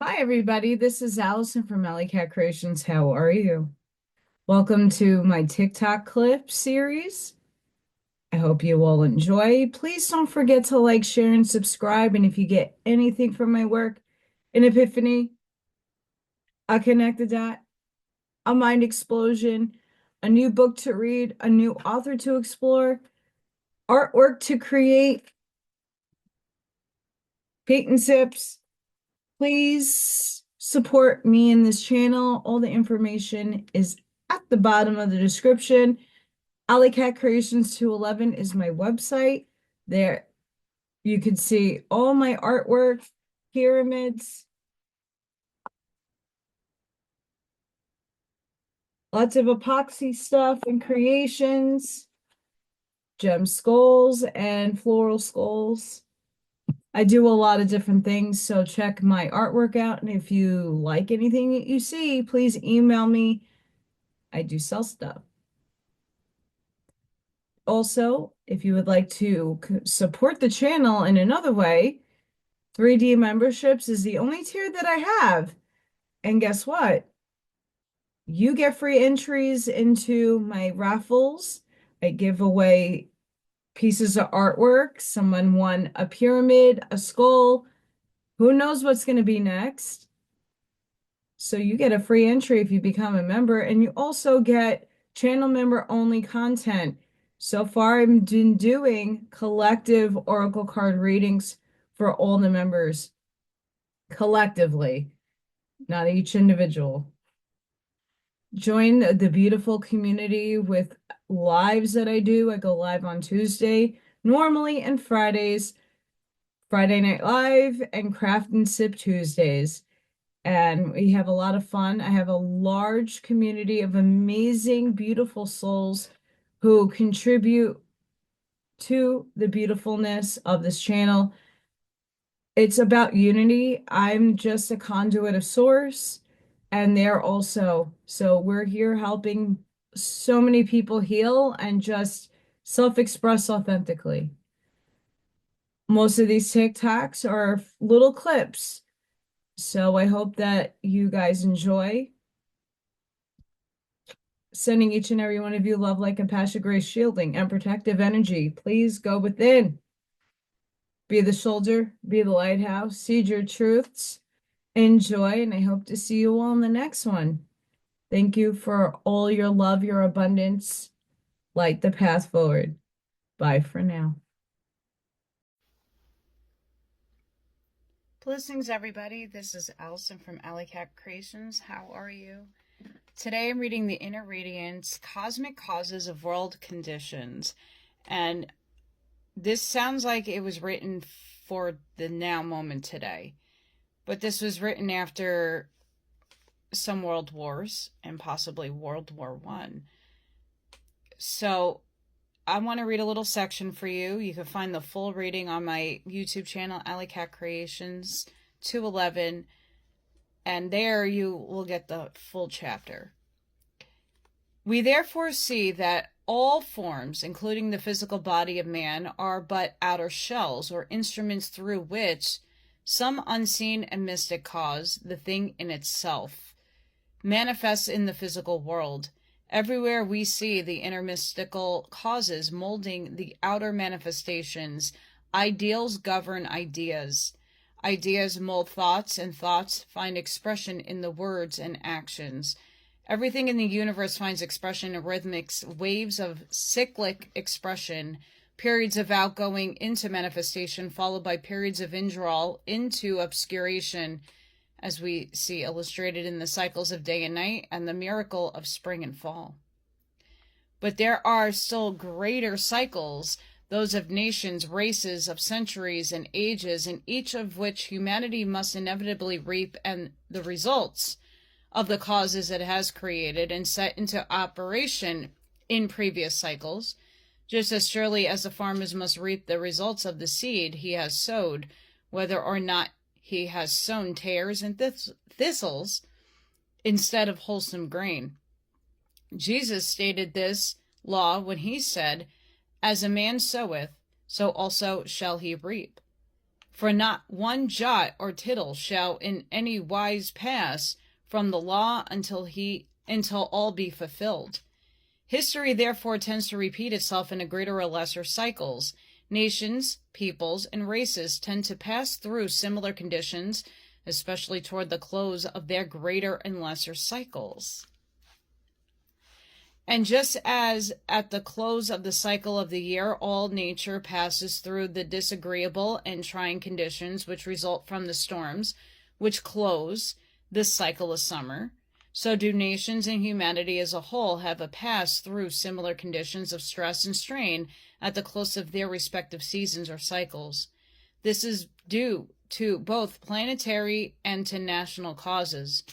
Hi, everybody. This is Allison from AllyKat Creations. How are you? Welcome to my TikTok clip series. I hope you all enjoy. Please don't forget to like, share, and subscribe. And if you get anything from my work, an epiphany, a connected dot, a mind explosion, a new book to read, a new author to explore, artwork to create, paint tips, please support me in this channel. All the information is at the bottom of the description. AllyKat211 is my website. There you can see all my artwork, pyramids, lots of epoxy stuff and creations, gem skulls and floral skulls. I do a lot of different things, so check my artwork out. And if you like anything that you see, please email me. I do sell stuff. Also, if you would like to support the channel in another way, 3D memberships is the only tier that I have. And guess what? You get free entries into my raffles. I give away pieces of artwork. Someone won a pyramid, a skull. Who knows what's going to be next? So you get a free entry if you become a member, and you also get channel member only content. So far, I've been doing collective oracle card readings for all the members collectively, not each individual. Join the beautiful community with lives that I do. I go live on Tuesday, normally, and Fridays, Friday Night Live, and Craft and Sip Tuesdays. And we have a lot of fun. I have a large community of amazing, beautiful souls who contribute to the beautifulness of this channel. It's about unity. I'm just a conduit of source, and they're also. So we're here helping so many people heal and just self-express authentically. Most of these TikToks are little clips. So I hope that you guys enjoy. Sending each and every one of you love, light, compassion, grace, shielding, and protective energy. Please go within. Be the shoulder, be the lighthouse, seed your truths, enjoy, and I hope to see you all in the next one. Thank you for all your love, your abundance. Light the path forward. Bye for now. Blessings, everybody. This is Allison from AllyKat Creations. How are you? Today I'm reading The Inner Radiance, Cosmic Causes of World Conditions. And this sounds like it was written for the now moment today. But this was written after some world wars and possibly World War I. So I want to read a little section for you. You can find the full reading on my YouTube channel, AllyKatCreations211. And there you will get the full chapter. We therefore see that all forms, including the physical body of man, are but outer shells or instruments through which some unseen and mystic cause, the thing in itself, manifests in the physical world. Everywhere we see the inner mystical causes molding the outer manifestations. Ideals govern ideas. Ideas mold thoughts, and thoughts find expression in the words and actions. Everything in the universe finds expression in rhythmic waves of cyclic expression, periods of outgoing into manifestation, followed by periods of indrawal into obscuration, as we see illustrated in the cycles of day and night and the miracle of spring and fall. But there are still greater cycles, those of nations, races, of centuries and ages, in each of which humanity must inevitably reap and the results of the causes it has created and set into operation in previous cycles, just as surely as the farmers must reap the results of the seed he has sowed, whether or not he has sown tares and thistles instead of wholesome grain. Jesus stated this law when he said, "As a man soweth, so also shall he reap." For not one jot or tittle shall in any wise pass from the law until all be fulfilled. History therefore tends to repeat itself in greater or lesser cycles. Nations, peoples, and races tend to pass through similar conditions, especially toward the close of their greater and lesser cycles. And just as at the close of the cycle of the year, all nature passes through the disagreeable and trying conditions which result from the storms which close this cycle of summer, so do nations and humanity as a whole have a pass through similar conditions of stress and strain at the close of their respective seasons or cycles. This is due to both planetary and to national causes.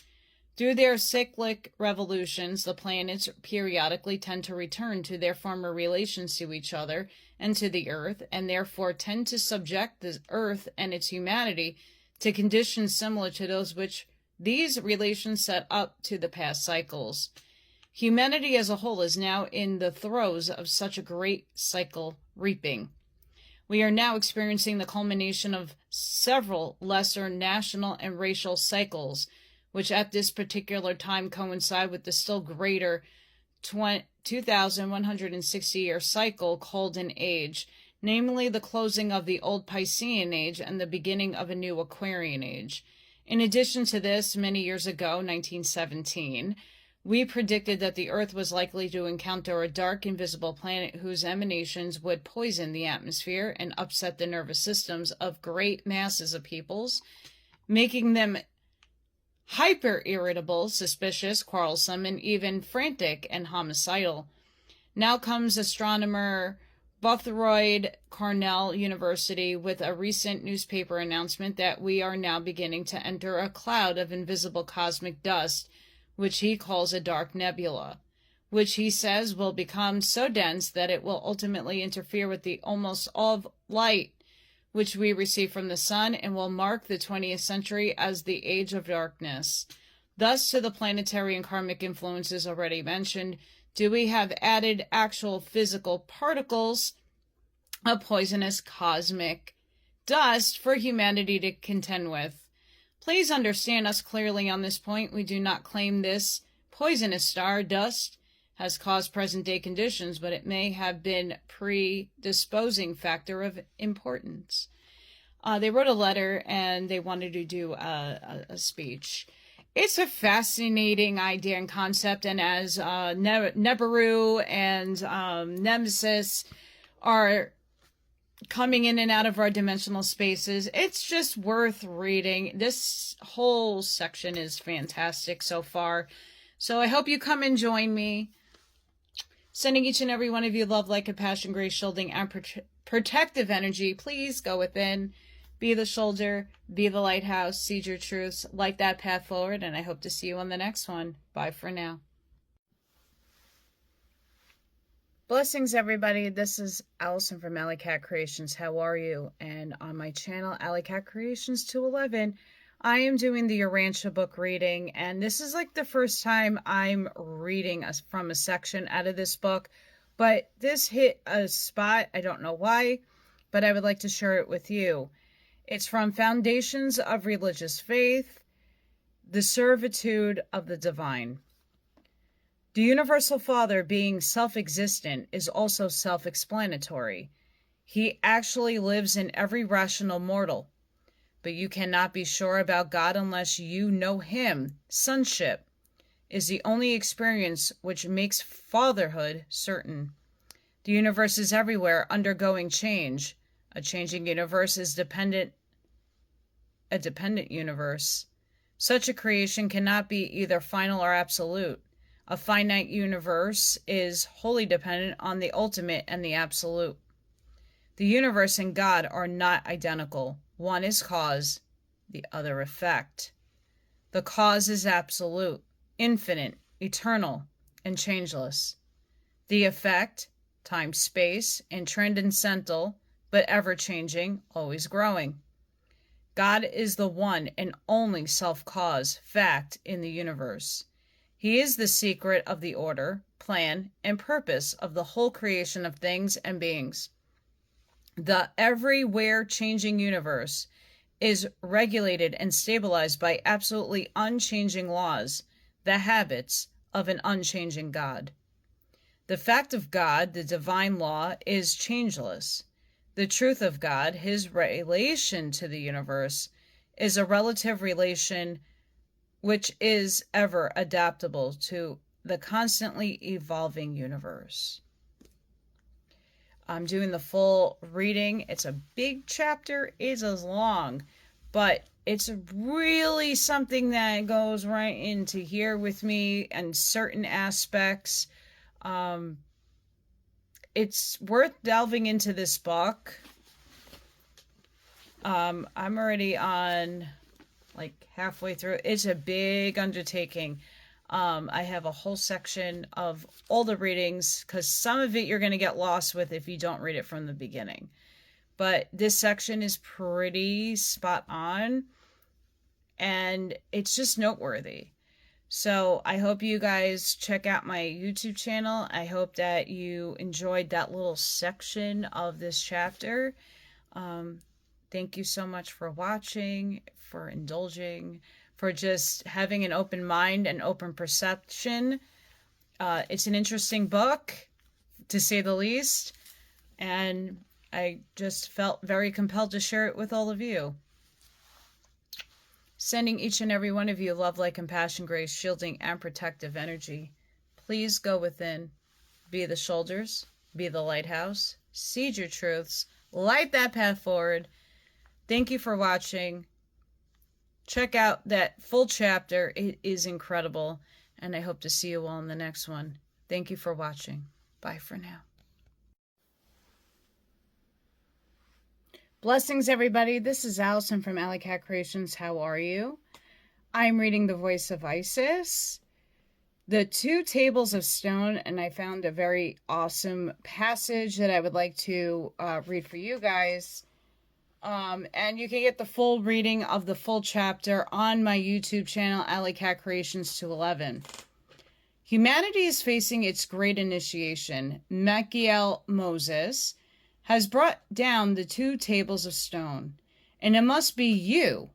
Through their cyclic revolutions, the planets periodically tend to return to their former relations to each other and to the Earth, and therefore tend to subject the Earth and its humanity to conditions similar to those which these relations set up to the past cycles. Humanity as a whole is now in the throes of such a great cycle reaping. We are now experiencing the culmination of several lesser national and racial cycles, which at this particular time coincide with the still greater 2,160-year cycle called an age, namely the closing of the old Piscean age and the beginning of a new Aquarian age. In addition to this, many years ago, 1917, we predicted that the Earth was likely to encounter a dark, invisible planet whose emanations would poison the atmosphere and upset the nervous systems of great masses of peoples, making them hyper-irritable, suspicious, quarrelsome, and even frantic and homicidal. Now comes astronomer Boothroyd, Cornell University, with a recent newspaper announcement that we are now beginning to enter a cloud of invisible cosmic dust, which he calls a dark nebula, which he says will become so dense that it will ultimately interfere with the almost all of light which we receive from the sun, and will mark the 20th century as the age of darkness. Thus, to the planetary and karmic influences already mentioned, do we have added actual physical particles of poisonous cosmic dust for humanity to contend with. Please understand us clearly on this point. We do not claim this poisonous star dust has caused present-day conditions, but it may have been predisposing factor of importance. They wrote a letter and they wanted to do a speech. It's a fascinating idea and concept, and as Nebaru and Nemesis are coming in and out of our dimensional spaces, it's just worth reading. This whole section is fantastic so far. So I hope you come and join me. Sending each and every one of you love, light, compassion, grace, shielding, and protective energy. Please go within, be the shoulder, be the lighthouse, seed your truths, light that path forward, and I hope to see you on the next one. Bye for now. Blessings, everybody. This is Allison from AllyKat Creations. How are you? And on my channel, AllyKat211, I am doing the Urantia book reading, and this is like the first time I'm reading from a section out of this book, but this hit a spot. I don't know why, but I would like to share it with you. It's from Foundations of Religious Faith, The Servitude of the Divine. The Universal Father, being self-existent, is also self-explanatory. He actually lives in every rational mortal. But you cannot be sure about God unless you know Him. Sonship is the only experience which makes fatherhood certain. The universe is everywhere undergoing change. A changing universe is a dependent universe. Such a creation cannot be either final or absolute. A finite universe is wholly dependent on the ultimate and the absolute. The universe and God are not identical. One is cause, the other effect. The cause is absolute, infinite, eternal, and changeless. The effect, time, space, and transcendental, but ever-changing, always growing. God is the one and only self-cause fact in the universe. He is the secret of the order, plan, and purpose of the whole creation of things and beings. The everywhere changing universe is regulated and stabilized by absolutely unchanging laws, the habits of an unchanging God. The fact of God, the divine law, is changeless. The truth of God, his relation to the universe, is a relative relation which is ever adaptable to the constantly evolving universe. I'm doing the full reading. It's a big chapter. It's as long, but it's really something that goes right into here with me and certain aspects. It's worth delving into this book. I'm already on like halfway through. It's a big undertaking. I have a whole section of all the readings because some of it you're going to get lost with if you don't read it from the beginning. But this section is pretty spot on and it's just noteworthy. So I hope you guys check out my YouTube channel. I hope that you enjoyed that little section of this chapter. Thank you so much for watching, for indulging, for just having an open mind and open perception. It's an interesting book, to say the least, and I just felt very compelled to share it with all of you. Sending each and every one of you love, light, compassion, grace, shielding, and protective energy. Please go within. Be the shoulders. Be the lighthouse. Seed your truths. Light that path forward. Thank you for watching. Check out that full chapter. It is incredible. And I hope to see you all in the next one. Thank you for watching. Bye for now. Blessings, everybody. This is Allison from AllyKat Creations. How are you? I'm reading The Voice of Isis, the 2 Tables of Stone, and I found a very awesome passage that I would like to read for you guys. And you can get the full reading of the full chapter on my YouTube channel, AllyKat211. Humanity is facing its great initiation. Michael Moses has brought down the 2 tables of stone, and it must be you,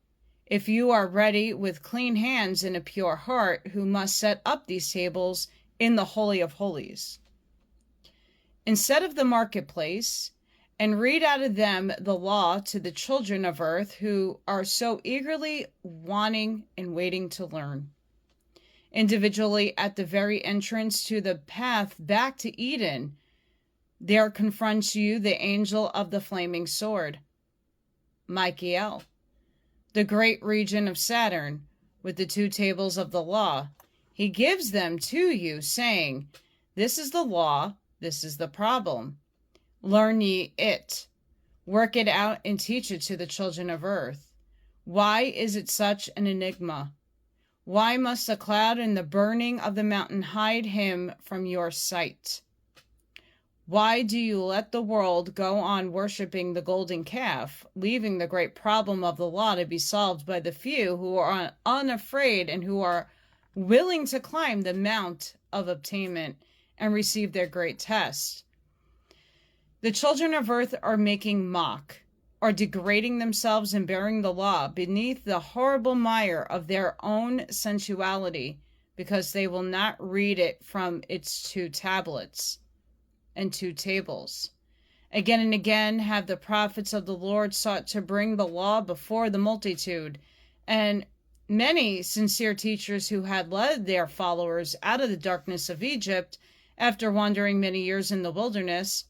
if you are ready with clean hands and a pure heart, who must set up these tables in the Holy of Holies. Instead of the marketplace, and read out of them the law to the children of earth who are so eagerly wanting and waiting to learn. Individually, at the very entrance to the path back to Eden, there confronts you the angel of the flaming sword, Michael, the great regent of Saturn, with the 2 tables of the law. He gives them to you, saying, "This is the law, this is the problem. Learn ye it. Work it out and teach it to the children of earth. Why is it such an enigma? Why must the cloud and the burning of the mountain hide him from your sight? Why do you let the world go on worshiping the golden calf, leaving the great problem of the law to be solved by the few who are unafraid and who are willing to climb the mount of obtainment and receive their great test? The children of earth are making mock, are degrading themselves and bearing the law beneath the horrible mire of their own sensuality, because they will not read it from its 2 tablets and 2 tables. Again and again have the prophets of the Lord sought to bring the law before the multitude, and many sincere teachers who had led their followers out of the darkness of Egypt, after wandering many years in the wilderness,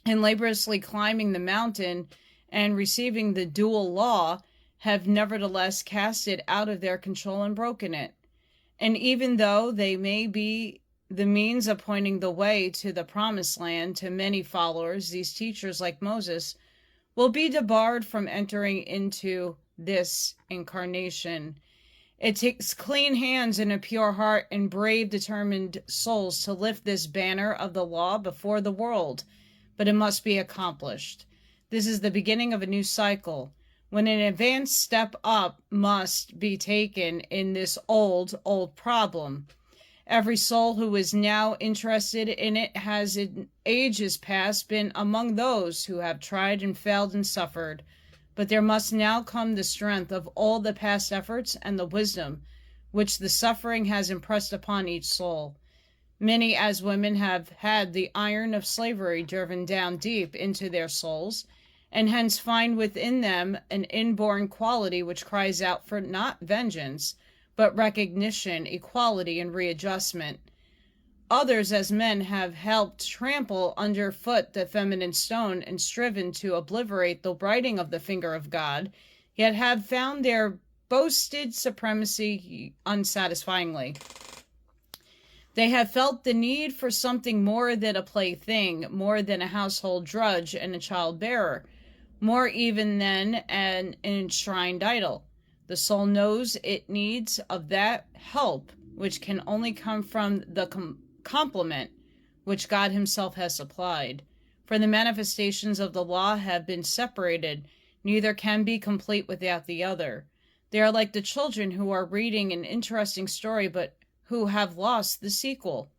and laboriously climbing the mountain and receiving the dual law, have nevertheless cast it out of their control and broken it. And even though they may be the means of pointing the way to the promised land to many followers, these teachers, like Moses, will be debarred from entering into this incarnation. It takes clean hands and a pure heart and brave, determined souls to lift this banner of the law before the world, but it must be accomplished. This is the beginning of a new cycle, when an advanced step up must be taken in this old problem. Every soul who is now interested in it has in ages past been among those who have tried and failed and suffered. But there must now come the strength of all the past efforts and the wisdom which the suffering has impressed upon each soul. Many as women have had the iron of slavery driven down deep into their souls, and hence find within them an inborn quality which cries out for not vengeance, but recognition, equality, and readjustment. Others as men have helped trample underfoot the feminine stone and striven to obliterate the writing of the finger of God, yet have found their boasted supremacy unsatisfyingly. They have felt the need for something more than a plaything, more than a household drudge and a child bearer, more even than an enshrined idol. The soul knows it needs of that help which can only come from the complement which God himself has supplied. For the manifestations of the law have been separated, neither can be complete without the other. They are like the children who are reading an interesting story but who have lost the sequel.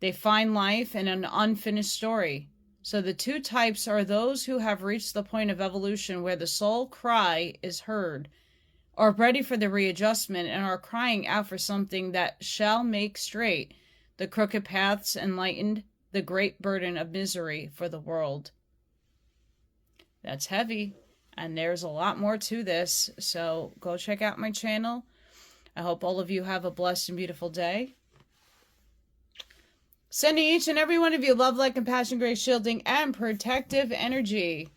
They find life in an unfinished story. So the two types are those who have reached the point of evolution where the soul cry is heard, are ready for the readjustment, and are crying out for something that shall make straight the crooked paths and lighten the great burden of misery for the world. That's heavy, and there's a lot more to this, so go check out my channel. I hope all of you have a blessed and beautiful day. Sending each and every one of you love, light, compassion, grace, shielding, and protective energy.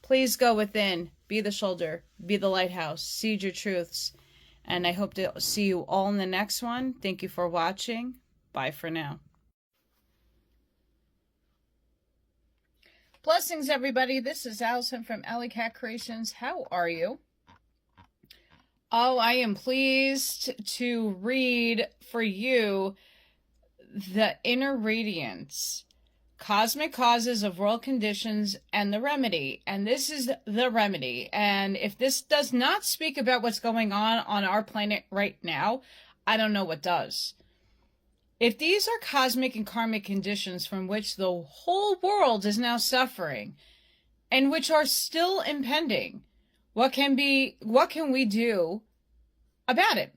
Please go within, be the shoulder, be the lighthouse, seed your truths. And I hope to see you all in the next one. Thank you for watching. Bye for now. Blessings, everybody. This is Allison from AllyKat Creations. How are you? Oh, I am pleased to read for you The Inner Radiance, Cosmic Causes of World Conditions and the Remedy. And this is the remedy. And if this does not speak about what's going on our planet right now, I don't know what does. If these are cosmic and karmic conditions from which the whole world is now suffering and which are still impending, what can we do about it?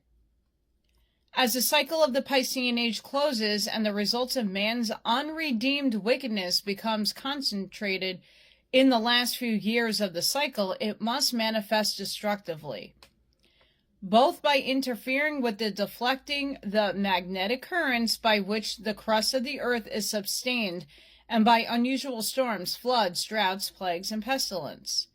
As the cycle of the Piscean age closes and the results of man's unredeemed wickedness becomes concentrated in the last few years of the cycle, it must manifest destructively, both by interfering with deflecting the magnetic currents by which the crust of the earth is sustained, and by unusual storms, floods, droughts, plagues, and pestilence.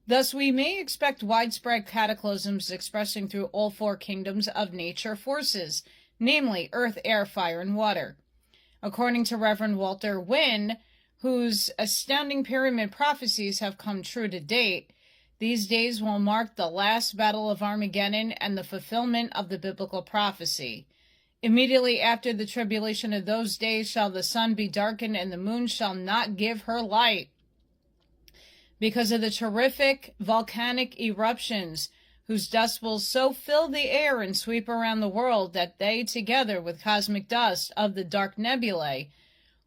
Thus, we may expect widespread cataclysms expressing through all four kingdoms of nature forces, namely earth, air, fire, and water. According to Reverend Walter Wynne, whose astounding pyramid prophecies have come true to date, these days will mark the last battle of Armageddon and the fulfillment of the biblical prophecy. Immediately after the tribulation of those days shall the sun be darkened and the moon shall not give her light, because of the terrific volcanic eruptions, whose dust will so fill the air and sweep around the world that they, together with cosmic dust of the dark nebulae,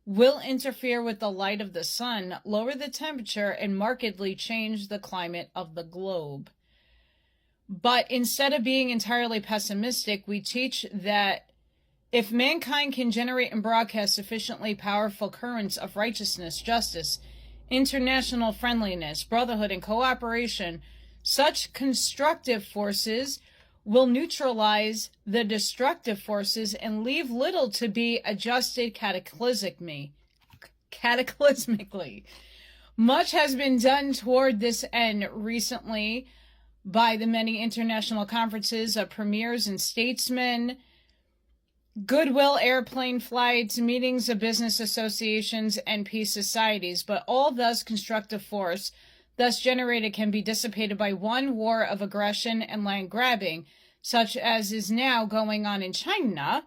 will interfere with the light of the sun, lower the temperature, and markedly change the climate of the globe. But instead of being entirely pessimistic, we teach that if mankind can generate and broadcast sufficiently powerful currents of righteousness, justice, international friendliness, brotherhood, and cooperation, such constructive forces will neutralize the destructive forces and leave little to be adjusted cataclysmically. Much has been done toward this end recently by the many international conferences of premiers and statesmen, goodwill airplane flights, meetings of business associations, and peace societies, but all thus constructive force thus generated can be dissipated by one war of aggression and land grabbing, such as is now going on in China,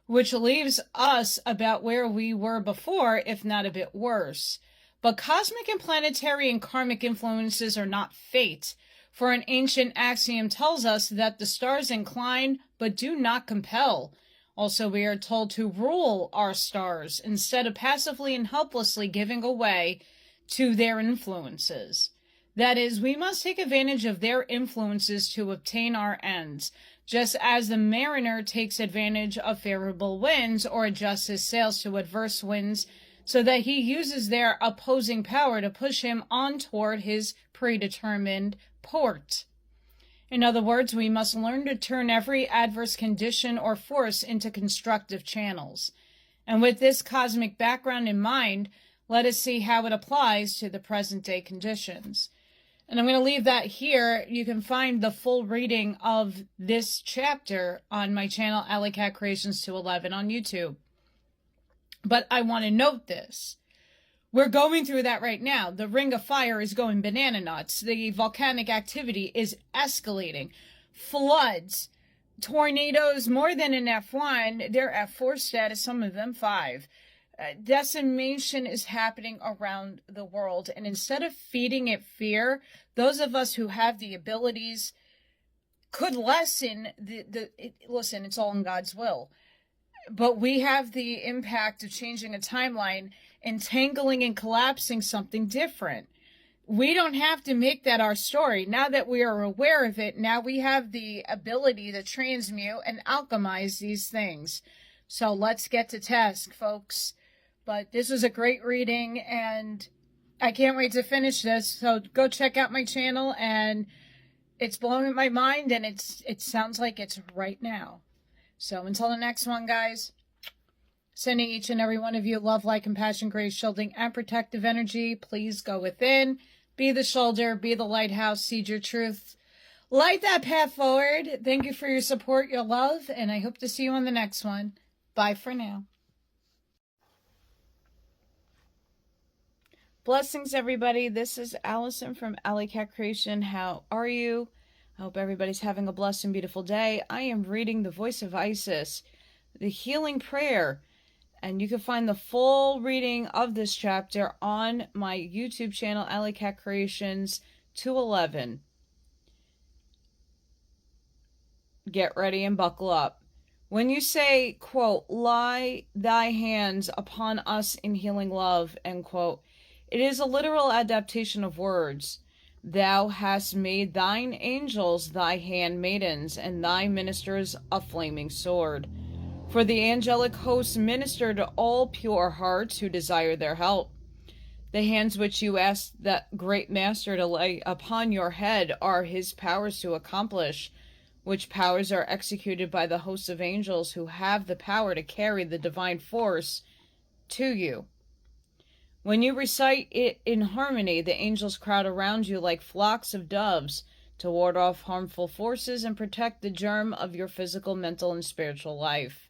which leaves us about where we were before, if not a bit worse. But cosmic and planetary and karmic influences are not fate, For an ancient axiom tells us that the stars incline but do not compel. Also, we are told to rule our stars instead of passively and helplessly giving away to their influences. That is, we must take advantage of their influences to obtain our ends, just as the mariner takes advantage of favorable winds or adjusts his sails to adverse winds so that he uses their opposing power to push him on toward his predetermined port. In other words, we must learn to turn every adverse condition or force into constructive channels. And with this cosmic background in mind, let us see how it applies to the present day conditions. And I'm going to leave that here. You can find the full reading of this chapter on my channel, AllyKat211 on YouTube. But I want to note this. We're going through that right now. The ring of fire is going banana nuts. The volcanic activity is escalating. Floods, tornadoes, more than an F1. They're F4 status, some of them 5. Decimation is happening around the world. And instead of feeding it fear, those of us who have the abilities could lessen listen, it's all in God's will. But we have the impact of changing a timeline, entangling and collapsing something different. We don't have to make that our story. Now that we are aware of it, now we have the ability to transmute and alchemize these things. So let's get to task, folks. But this was a great reading, and I can't wait to finish this. So go check out my channel, and it's blowing my mind, and it sounds like it's right now. So until the next one, guys, sending each and every one of you love, light, compassion, grace, shielding, and protective energy. Please go within, be the shoulder, be the lighthouse, seed your truth, light that path forward. Thank you for your support, your love, and I hope to see you on the next one. Bye for now. Blessings, everybody. This is Allison from AllyKat Creation. How are you? I hope everybody's having a blessed and beautiful day. I am reading The Voice of Isis, the Healing Prayer, and you can find the full reading of this chapter on my YouTube channel, AllyKatCreations211. Get ready and buckle up. When you say, quote, "Lie thy hands upon us in healing love," end quote, it is a literal adaptation of words. Thou hast made thine angels thy handmaidens, and thy ministers a flaming sword. For the angelic hosts minister to all pure hearts who desire their help. The hands which you asked that great master to lay upon your head are his powers to accomplish, which powers are executed by the hosts of angels who have the power to carry the divine force to you. When you recite it in harmony, the angels crowd around you like flocks of doves to ward off harmful forces and protect the germ of your physical, mental, and spiritual life.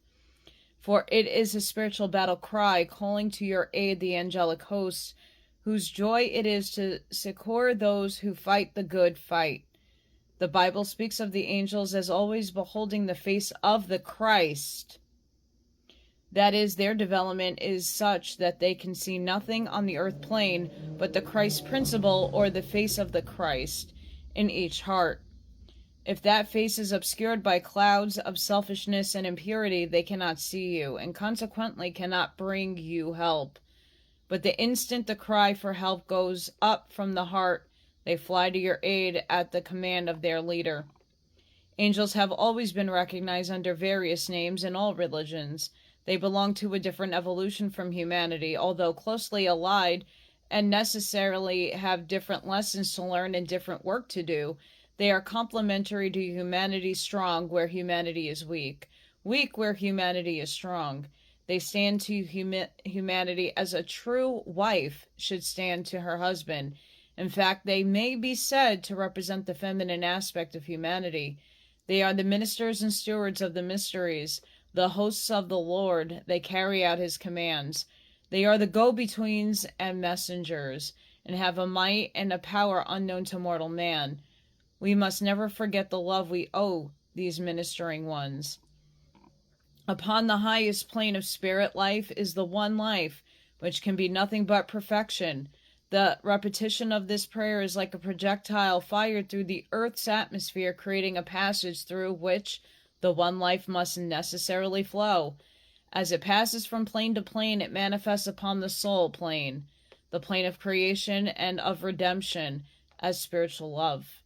For it is a spiritual battle cry calling to your aid the angelic hosts, whose joy it is to succor those who fight the good fight. The Bible speaks of the angels as always beholding the face of the Christ. That is, their development is such that they can see nothing on the earth plane but the Christ principle, or the face of the Christ, in each heart. If that face is obscured by clouds of selfishness and impurity, they cannot see you, and consequently cannot bring you help. But the instant the cry for help goes up from the heart, they fly to your aid at the command of their leader. Angels have always been recognized under various names in all religions. They belong to a different evolution from humanity, although closely allied and necessarily have different lessons to learn and different work to do. They are complementary to humanity, strong where humanity is weak, weak where humanity is strong. They stand to humanity as a true wife should stand to her husband. In fact, they may be said to represent the feminine aspect of humanity. They are the ministers and stewards of the mysteries, the hosts of the Lord. They carry out his commands. They are the go-betweens and messengers, and have a might and a power unknown to mortal man. We must never forget the love we owe these ministering ones. Upon the highest plane of spirit life is the one life, which can be nothing but perfection. The repetition of this prayer is like a projectile fired through the earth's atmosphere, creating a passage through which the one life must necessarily flow. As it passes from plane to plane, it manifests upon the soul plane, the plane of creation and of redemption, as spiritual love.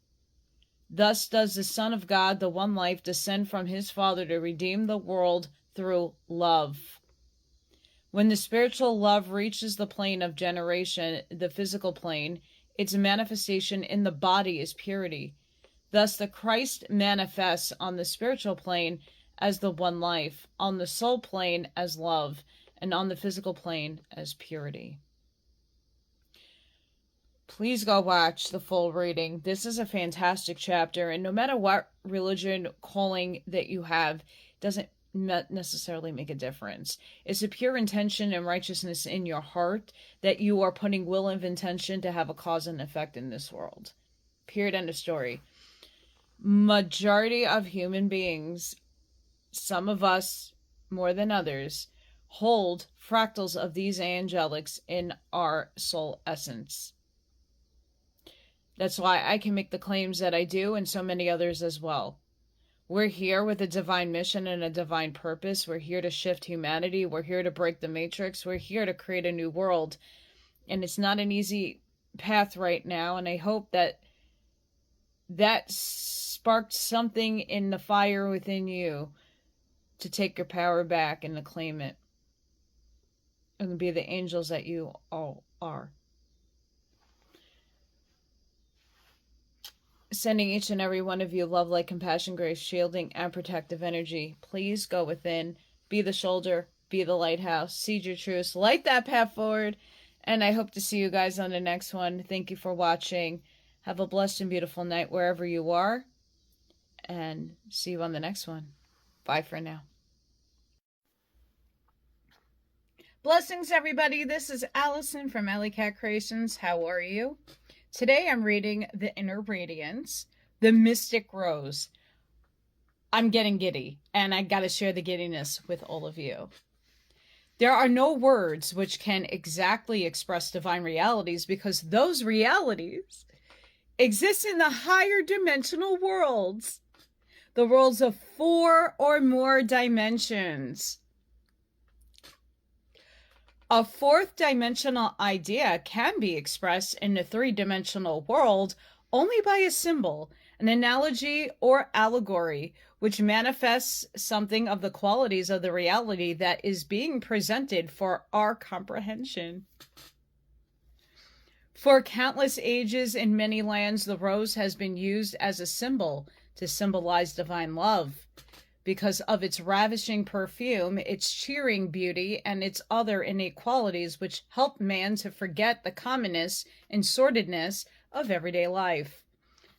Thus does the Son of God, the one life, descend from his Father to redeem the world through love. When the spiritual love reaches the plane of generation, the physical plane, its manifestation in the body is purity. Thus the Christ manifests on the spiritual plane as the one life, on the soul plane as love, and on the physical plane as purity. Please go watch the full reading. This is a fantastic chapter, and no matter what religion calling that you have, doesn't necessarily make a difference. It's a pure intention and righteousness in your heart that you are putting will of intention to have a cause and effect in this world. Period. End of story. Majority of human beings, some of us more than others, hold fractals of these angelics in our soul essence. That's why I can make the claims that I do, and so many others as well. We're here with a divine mission and a divine purpose. We're here to shift humanity. We're here to break the matrix. We're here to create a new world. And it's not an easy path right now. And I hope that that sparked something in the fire within you to take your power back and to claim it. And be the angels that you all are. Sending each and every one of you love, light, compassion, grace, shielding, and protective energy. Please go within, be the shoulder, be the lighthouse, seed your truths, light that path forward, and I hope to see you guys on the next one. Thank you for watching. Have a blessed and beautiful night wherever you are, and see you on the next one. Bye for now. Blessings, everybody. This is Allison from AllyKat Creations. How are you? Today I'm reading The Inner Radiance, The Mystic Rose. I'm getting giddy, and I got to share the giddiness with all of you. There are no words which can exactly express divine realities because those realities exist in the higher dimensional worlds, the worlds of 4 or more dimensions. A 4th dimensional idea can be expressed in the 3-dimensional world only by a symbol, an analogy, or allegory, which manifests something of the qualities of the reality that is being presented for our comprehension. For countless ages in many lands, the rose has been used as a symbol to symbolize divine love. Because of its ravishing perfume, its cheering beauty, and its other innate qualities which help man to forget the commonness and sordidness of everyday life.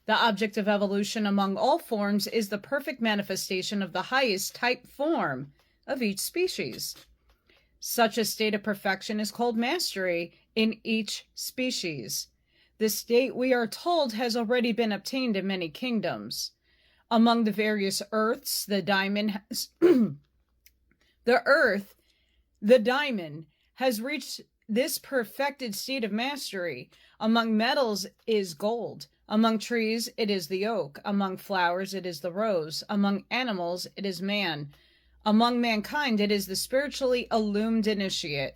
The object of evolution among all forms is the perfect manifestation of the highest type form of each species. Such a state of perfection is called mastery in each species. This state, we are told, has already been obtained in many kingdoms. Among the various earths, the diamond has the diamond has reached this perfected state of mastery. Among metals is gold. Among trees, it is the oak. Among flowers, it is the rose. Among animals, it is man. Among mankind, it is the spiritually illumined initiate.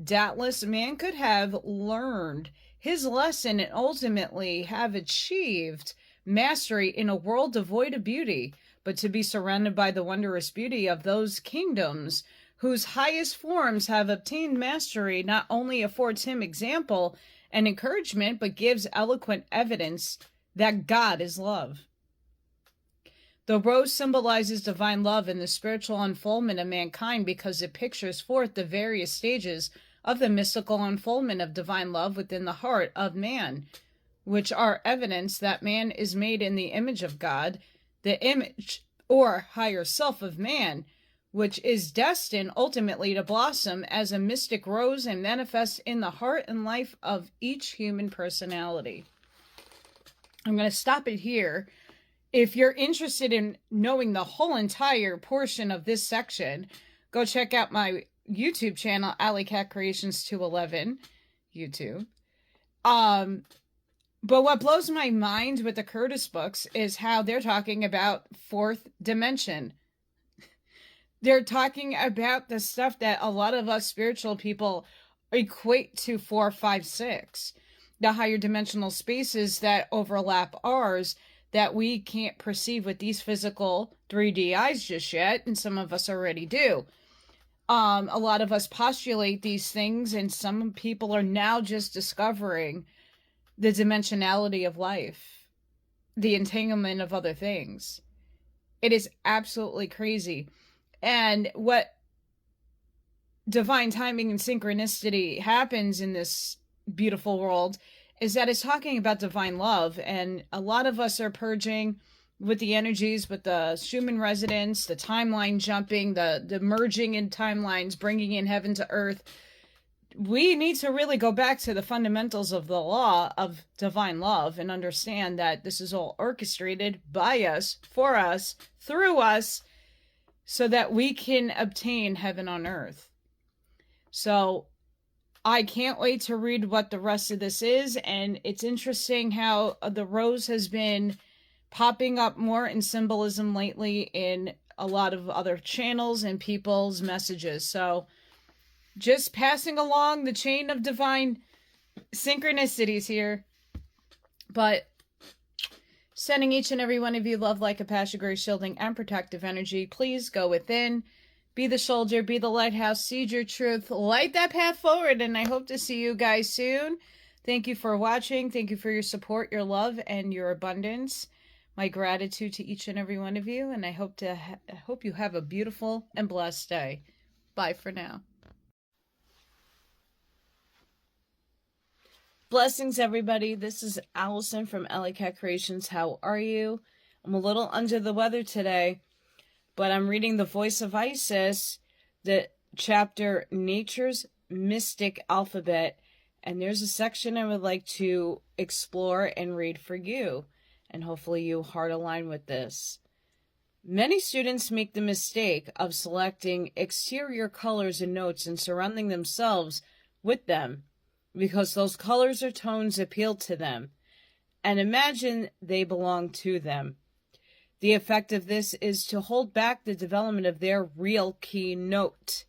Doubtless, man could have learned his lesson and ultimately have achieved mastery in a world devoid of beauty, but to be surrounded by the wondrous beauty of those kingdoms whose highest forms have obtained mastery not only affords him example and encouragement, but gives eloquent evidence that God is love. The rose symbolizes divine love and the spiritual unfoldment of mankind because it pictures forth the various stages of the mystical unfoldment of divine love within the heart of man, which are evidence that man is made in the image of God, the image or higher self of man, which is destined ultimately to blossom as a mystic rose and manifest in the heart and life of each human personality. I'm going to stop it here. If you're interested in knowing the whole entire portion of this section, go check out my YouTube channel, AllyKat211, YouTube. But what blows my mind with the Curtis books is how they're talking about fourth dimension. They're talking about the stuff that a lot of us spiritual people equate to 4, 5, 6. The higher dimensional spaces that overlap ours that we can't perceive with these physical 3D eyes just yet, and some of us already do. A lot of us postulate these things, and some people are now just discovering the dimensionality of life, the entanglement of other things. It is absolutely crazy. And what divine timing and synchronicity happens in this beautiful world is that it's talking about divine love. And a lot of us are purging with the energies, with the Schumann resonance, the timeline jumping, the merging in timelines, bringing in heaven to earth. We need to really go back to the fundamentals of the law of divine love and understand that this is all orchestrated by us, for us, through us, so that we can obtain heaven on earth. So I can't wait to read what the rest of this is. And it's interesting how the rose has been popping up more in symbolism lately in a lot of other channels and people's messages. So just passing along the chain of divine synchronicities here. But sending each and every one of you love, like a passion, grace, shielding, and protective energy. Please go within. Be the soldier, be the lighthouse, seed your truth, light that path forward, and I hope to see you guys soon. Thank you for watching. Thank you for your support, your love, and your abundance. My gratitude to each and every one of you, and I hope you have a beautiful and blessed day. Bye for now. Blessings, everybody. This is Allison from AllyKat Creations. How are you? I'm a little under the weather today, but I'm reading The Voice of Isis, the chapter Nature's Mystic Alphabet, and there's a section I would like to explore and read for you, and hopefully you heart align with this. Many students make the mistake of selecting exterior colors and notes and surrounding themselves with them because those colors or tones appeal to them and imagine they belong to them. The effect of this is to hold back the development of their real key note,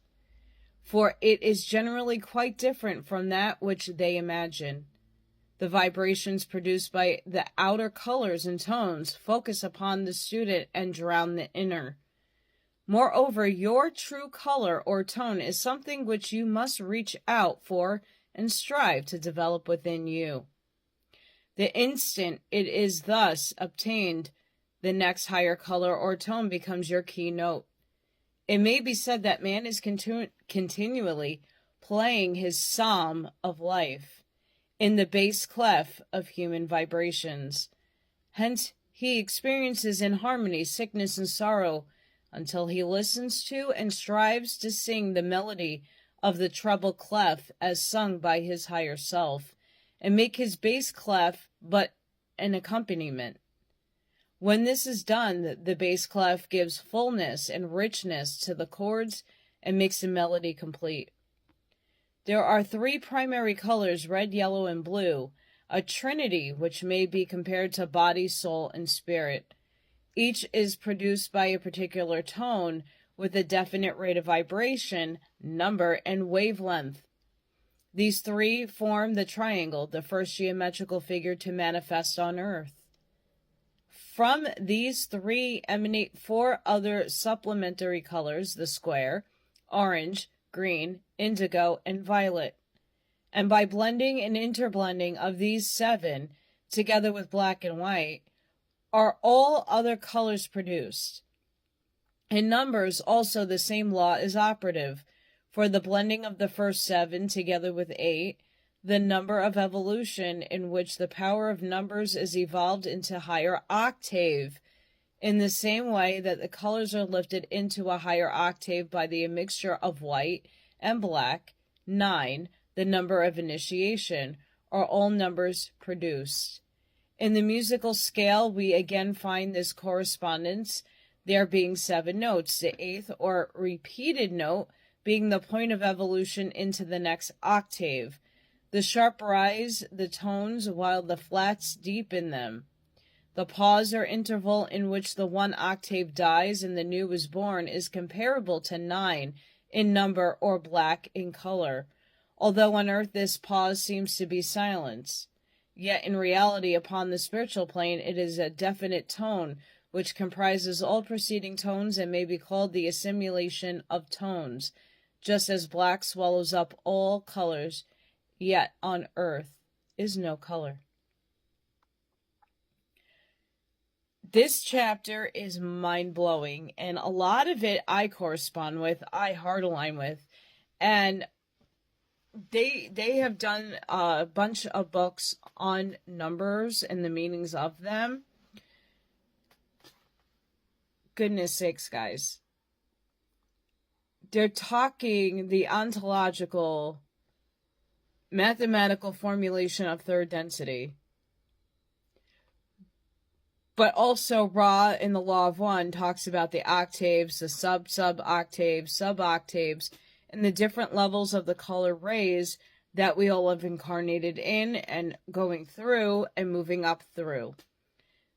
for it is generally quite different from that which they imagine. The vibrations produced by the outer colors and tones focus upon the student and drown the inner. Moreover, your true color or tone is something which you must reach out for and strive to develop within you. The instant it is thus obtained, the next higher color or tone becomes your key note. It may be said that man is continually playing his psalm of life in the bass clef of human vibrations. Hence, he experiences inharmony, sickness, and sorrow until he listens to and strives to sing the melody of the treble clef as sung by his higher self, and make his bass clef but an accompaniment. When this is done, the bass clef gives fullness and richness to the chords and makes the melody complete. There are 3 primary colors, red, yellow, and blue, a trinity which may be compared to body, soul, and spirit. Each is produced by a particular tone with a definite rate of vibration, number, and wavelength. These 3 form the triangle, the first geometrical figure to manifest on Earth. From these 3 emanate 4 other supplementary colors, the square, orange, green, indigo, and violet. And by blending and interblending of these 7, together with black and white, are all other colors produced. In numbers, also the same law is operative. For the blending of the first 7 together with 8, the number of evolution in which the power of numbers is evolved into higher octave, in the same way that the colors are lifted into a higher octave by the mixture of white and black. 9, the number of initiation, are all numbers produced. In the musical scale, we again find this correspondence, there being 7 notes, the 8th or repeated note being the point of evolution into the next octave. The sharp rise the tones while the flats deepen them. The pause or interval in which the one octave dies and the new is born is comparable to 9 in number or black in color, although on earth this pause seems to be silence. Yet in reality, upon the spiritual plane, it is a definite tone, which comprises all preceding tones and may be called the assimilation of tones, just as black swallows up all colors, yet on earth is no color. This chapter is mind-blowing, and a lot of it I correspond with, I heart align with, and they have done a bunch of books on numbers and the meanings of them. Goodness sakes, guys. They're talking the ontological, mathematical formulation of third density. But also Ra in the Law of One talks about the octaves, the sub-octaves, sub-octaves, and the different levels of the color rays that we all have incarnated in and going through and moving up through.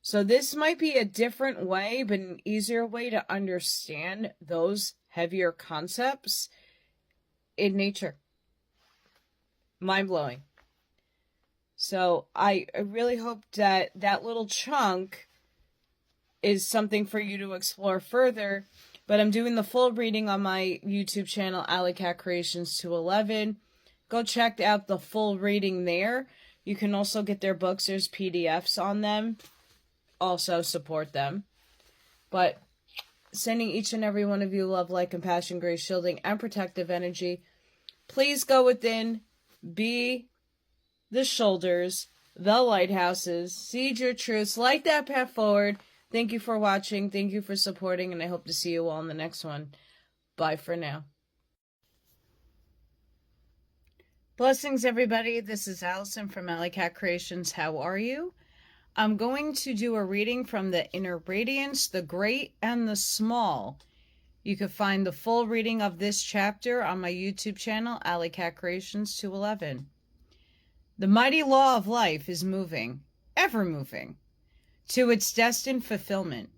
So this might be a different way, but an easier way to understand those heavier concepts in nature. Mind-blowing. So I really hope that that little chunk is something for you to explore further. But I'm doing the full reading on my YouTube channel, AllyKat211. Go check out the full reading there. You can also get their books. There's PDFs on them. Also support them. But sending each and every one of you love, light, compassion, grace, shielding, and protective energy. Please go within. Be the shoulders, the lighthouses. Seed your truths. Light that path forward. Thank you for watching. Thank you for supporting. And I hope to see you all in the next one. Bye for now. Blessings, everybody. This is Allison from AllyKat Creations. How are you? I'm going to do a reading from the Inner Radiance, the Great and the Small. You can find the full reading of this chapter on my YouTube channel, AllyKat Creations211. The mighty law of life is moving, ever moving, to its destined fulfillment.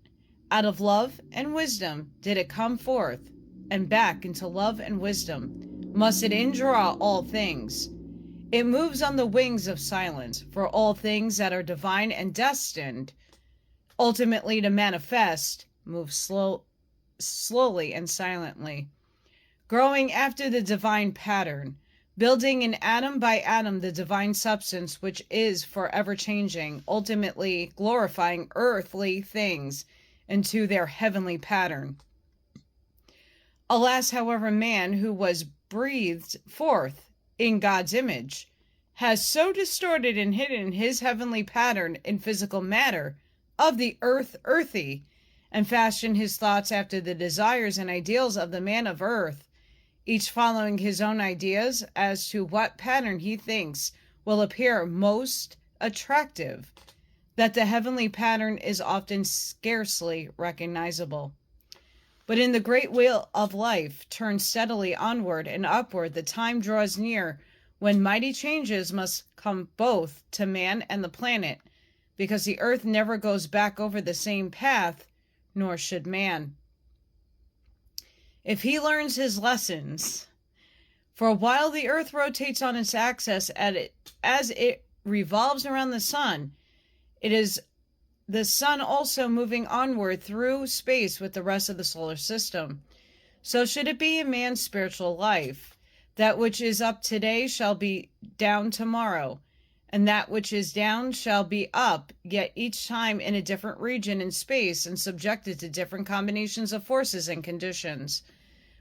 Out of love and wisdom did it come forth, and back into love and wisdom must it indraw all things. It moves on the wings of silence, for all things that are divine and destined, ultimately to manifest, move slowly and silently, growing after the divine pattern, building in atom by atom the divine substance which is forever changing, ultimately glorifying earthly things into their heavenly pattern. Alas, however, man who was breathed forth in God's image has so distorted and hidden his heavenly pattern in physical matter of the earthy, and fashioned his thoughts after the desires and ideals of the man of earth, each following his own ideas as to what pattern he thinks will appear most attractive, that the heavenly pattern is often scarcely recognizable. But in the great wheel of life, turned steadily onward and upward, the time draws near when mighty changes must come both to man and the planet, because the earth never goes back over the same path, nor should man. If he learns his lessons, for while the earth rotates on its axis as it revolves around the sun, it is the sun also moving onward through space with the rest of the solar system. So should it be in man's spiritual life. That which is up today shall be down tomorrow, and that which is down shall be up, yet each time in a different region in space and subjected to different combinations of forces and conditions.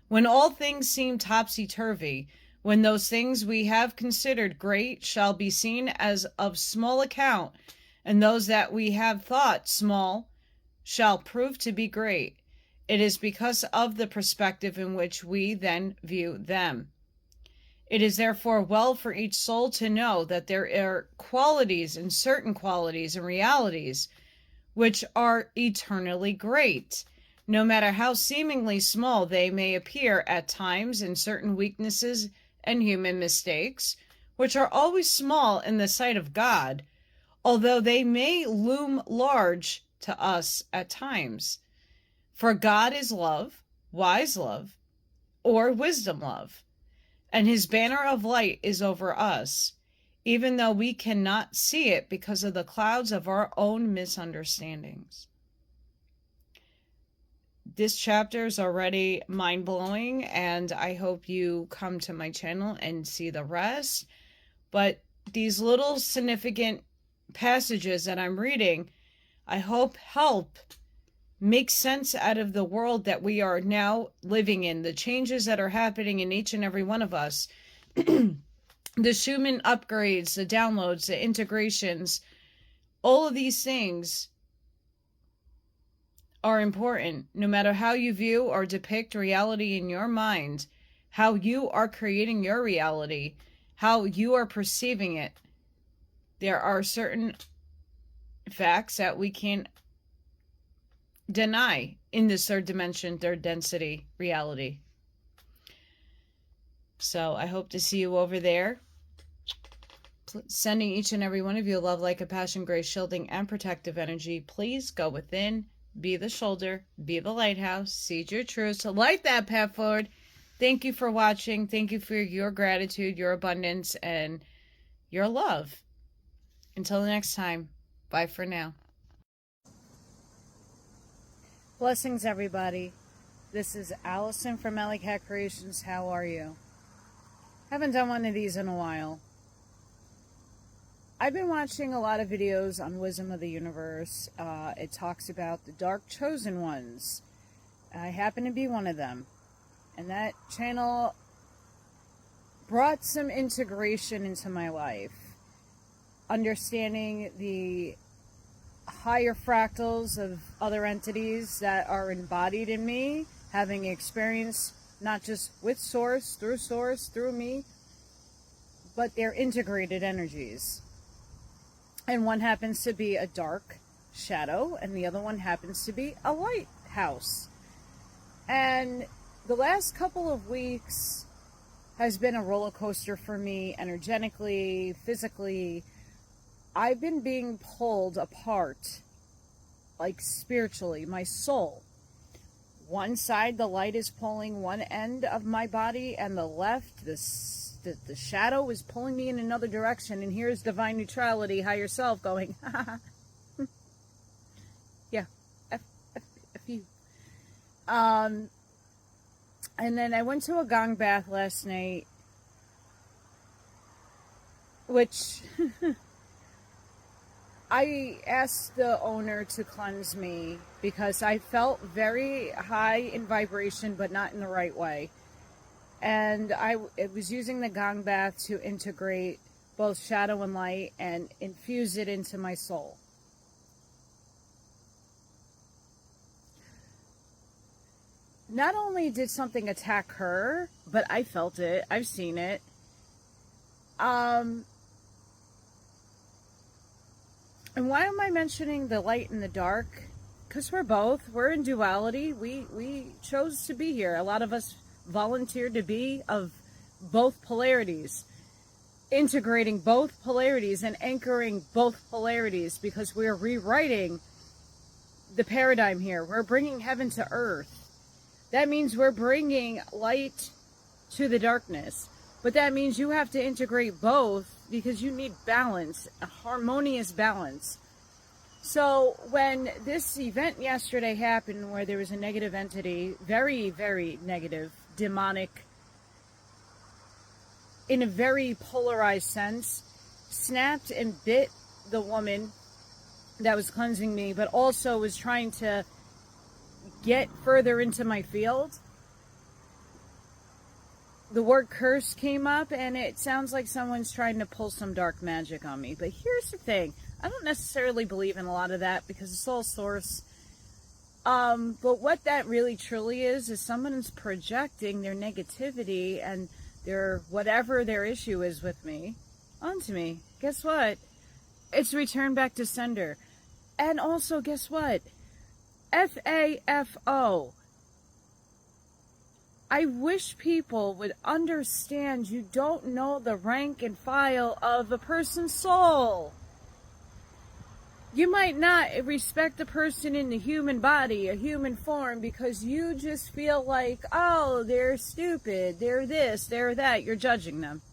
When all things seem topsy-turvy, when those things we have considered great shall be seen as of small account, and those that we have thought small shall prove to be great, it is because of the perspective in which we then view them. It is therefore well for each soul to know that there are qualities and certain qualities and realities which are eternally great, no matter how seemingly small they may appear at times, in certain weaknesses and human mistakes, which are always small in the sight of God, although they may loom large to us at times. For God is love, wise love, or wisdom love, and his banner of light is over us, even though we cannot see it because of the clouds of our own misunderstandings. This chapter is already mind-blowing, and I hope you come to my channel and see the rest. But these little significant passages that I'm reading, I hope help make sense out of the world that we are now living in, the changes that are happening in each and every one of us. The Schumann upgrades, the downloads, the integrations, all of these things are important. No matter how you view or depict reality in your mind, how you are creating your reality, how you are perceiving it, there are certain facts that we can't deny in this third dimension, third density reality. So I hope to see you over there. Sending each and every one of you love, light, compassion, grace, shielding, and protective energy. Please go within, be the shoulder, be the lighthouse, seed your truths, light that path forward. Thank you for watching. Thank you for your gratitude, your abundance, and your love. Until the next time, bye for now. Blessings, everybody. This is Allison from AllyKat Creations. How are you? Haven't done one of these in a while. I've been watching a lot of videos on Wisdom of the Universe. It talks about the Dark Chosen Ones. I happen to be one of them. And that channel brought some integration into my life. Understanding the higher fractals of other entities that are embodied in me, having experience not just with Source, through me, but they're integrated energies. And one happens to be a dark shadow, and the other one happens to be a lighthouse. And the last couple of weeks has been a roller coaster for me, energetically, physically. I've been being pulled apart, like spiritually, my soul. One side, the light is pulling one end of my body, and the left, the shadow is pulling me in another direction. And here's divine neutrality, higher self, going, yeah, F you. And then I went to a gong bath last night, which I asked the owner to cleanse me because I felt very high in vibration, but not in the right way. And it was using the gong bath to integrate both shadow and light and infuse it into my soul. Not only did something attack her, but I felt it. I've seen it. And why am I mentioning the light and the dark? Because we're in duality. We chose to be here. A lot of us volunteered to be of both polarities, integrating both polarities and anchoring both polarities, because we're rewriting the paradigm here. We're bringing heaven to earth. That means we're bringing light to the darkness. But that means you have to integrate both, because you need balance, a harmonious balance. So when this event yesterday happened, where there was a negative entity, very, very negative, demonic, in a very polarized sense, snapped and bit the woman that was cleansing me, but also was trying to get further into my field, the word curse came up, and it sounds like someone's trying to pull some dark magic on me. But here's the thing. I don't necessarily believe in a lot of that, because it's all Source. But what that really truly is someone's projecting their negativity and their whatever their issue is with me onto me. Guess what? It's returned back to sender. And also, guess what? FAFO. I wish people would understand you don't know the rank and file of a person's soul. You might not respect a person in the human body, a human form, because you just feel like, oh, they're stupid, they're this, they're that. You're judging them.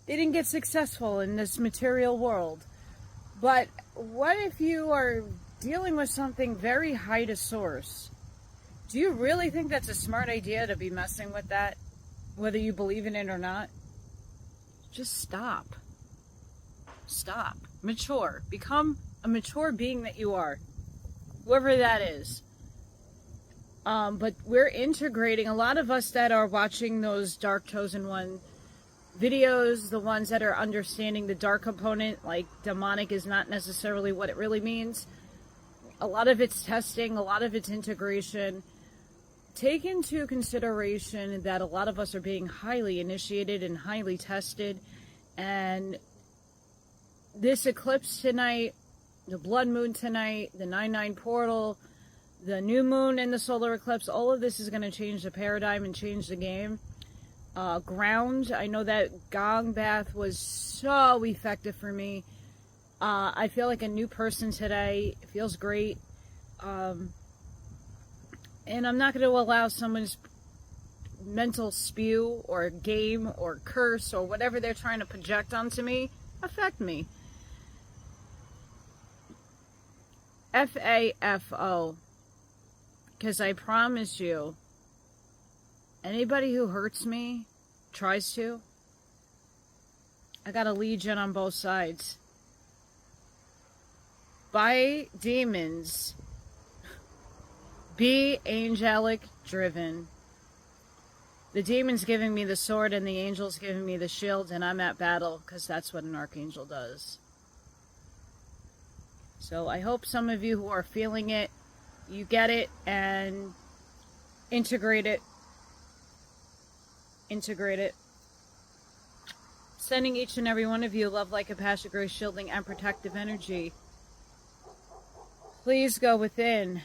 They didn't get successful in this material world. But what if you are dealing with something very high to source? Do you really think that's a smart idea to be messing with that, whether you believe in it or not? Just stop. Stop. Mature. Become a mature being that you are, whoever that is. But we're integrating, a lot of us that are watching those Dark Chosen One videos, the ones that are understanding the dark component, like demonic is not necessarily what it really means. A lot of it's testing, a lot of it's integration. Take into consideration that a lot of us are being highly initiated and highly tested, and this eclipse tonight, the blood moon tonight, the 9/9 portal, the new moon and the solar eclipse, all of this is going to change the paradigm and change the game. Ground, I know that gong bath was so effective for me. I feel like a new person today. It feels great. And I'm not going to allow someone's mental spew or game or curse or whatever they're trying to project onto me affect me. FAFO. Because I promise you, anybody who hurts me, tries to, I got a legion on both sides. By demons, be angelic driven. The demon's giving me the sword and the angel's giving me the shield, and I'm at battle because that's what an archangel does. So I hope some of you who are feeling it, you get it and integrate it. Integrate it. Sending each and every one of you love, light, compassion, grace, shielding, and protective energy. Please go within.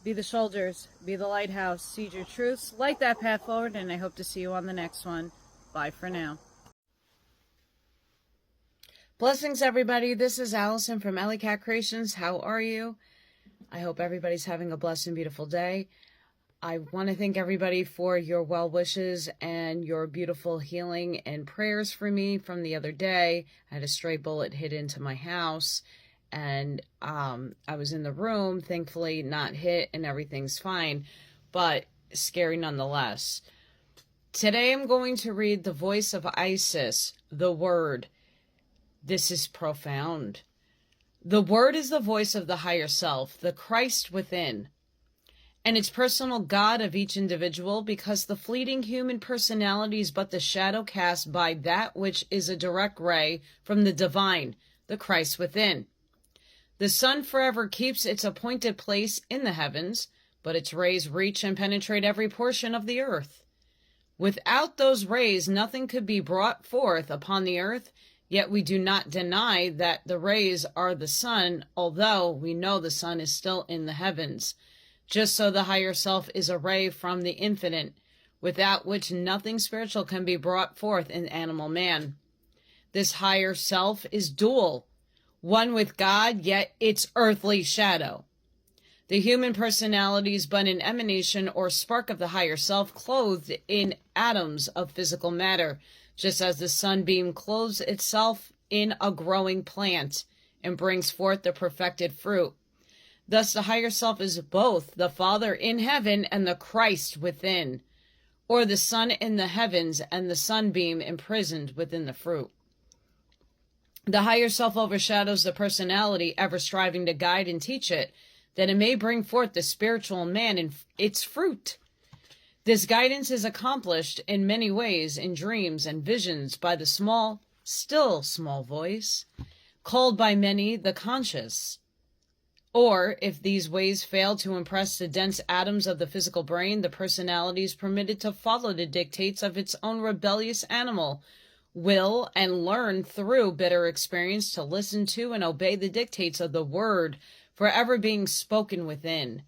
Be the shoulders. Be the lighthouse. Seed your truths. Light that path forward, and I hope to see you on the next one. Bye for now. Blessings, everybody. This is Allison from AllyKat Creations. How are you? I hope everybody's having a blessed and beautiful day. I want to thank everybody for your well wishes and your beautiful healing and prayers for me from the other day. I had a stray bullet hit into my house, and I was in the room, thankfully not hit, and everything's fine, but scary nonetheless. Today I'm going to read the voice of Isis, the Word. This is profound. The Word is the voice of the higher self, the Christ within, and it's personal God of each individual, because the fleeting human personality is but the shadow cast by that which is a direct ray from the divine, the Christ within. The sun forever keeps its appointed place in the heavens, but its rays reach and penetrate every portion of the earth. Without those rays, nothing could be brought forth upon the earth, yet we do not deny that the rays are the sun, although we know the sun is still in the heavens. Just so the higher self is a ray from the infinite, without which nothing spiritual can be brought forth in animal man. This higher self is dual, one with God, yet its earthly shadow. The human personality is but an emanation or spark of the higher self, clothed in atoms of physical matter, just as the sunbeam clothes itself in a growing plant and brings forth the perfected fruit. Thus the higher self is both the Father in heaven and the Christ within, or the sun in the heavens and the sunbeam imprisoned within the fruit. The higher self overshadows the personality, ever striving to guide and teach it, that it may bring forth the spiritual man in its fruit. This guidance is accomplished in many ways, in dreams and visions, by the small, still small voice, called by many the conscious. Or, if these ways fail to impress the dense atoms of the physical brain, the personality is permitted to follow the dictates of its own rebellious animal will and learn through bitter experience to listen to and obey the dictates of the Word forever being spoken within.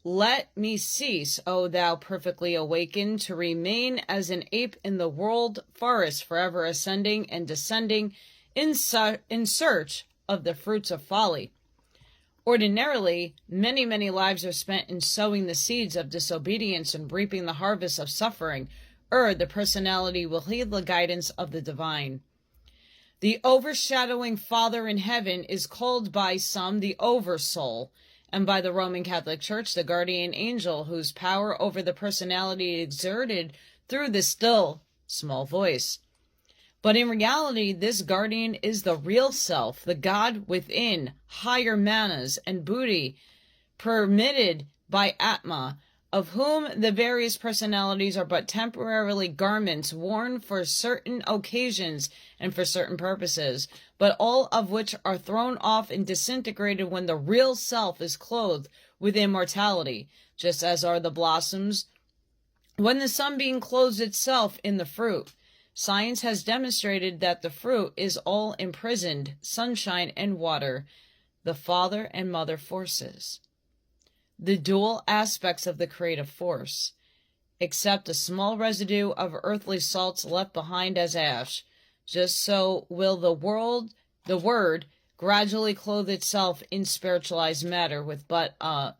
Let me cease, O thou perfectly awakened, to remain as an ape in the world forest, forever ascending and descending in search of the fruits of folly. Ordinarily, many, many lives are spent in sowing the seeds of disobedience and reaping the harvest of suffering, the personality will heed the guidance of the divine. The overshadowing Father in heaven is called by some the Oversoul, and by the Roman Catholic Church the guardian angel, whose power over the personality is exerted through the still, small voice. But in reality, this guardian is the real self, the God within, higher manas and buddhi, permitted by Atma, of whom the various personalities are but temporarily garments worn for certain occasions and for certain purposes, but all of which are thrown off and disintegrated when the real self is clothed with immortality, just as are the blossoms when the sunbeam clothes itself in the fruit. Science has demonstrated that the fruit is all imprisoned sunshine and water, the father and mother forces, the dual aspects of the creative force, except a small residue of earthly salts left behind as ash. Just so will the word, gradually clothe itself in spiritualized matter with but a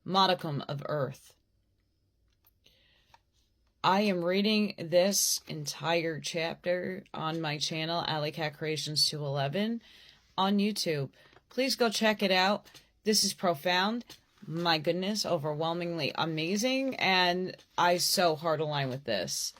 modicum of earth. I am reading this entire chapter on my channel, AllyKat211, on YouTube. Please go check it out. This is profound. My goodness, overwhelmingly amazing, and I so hard align with this.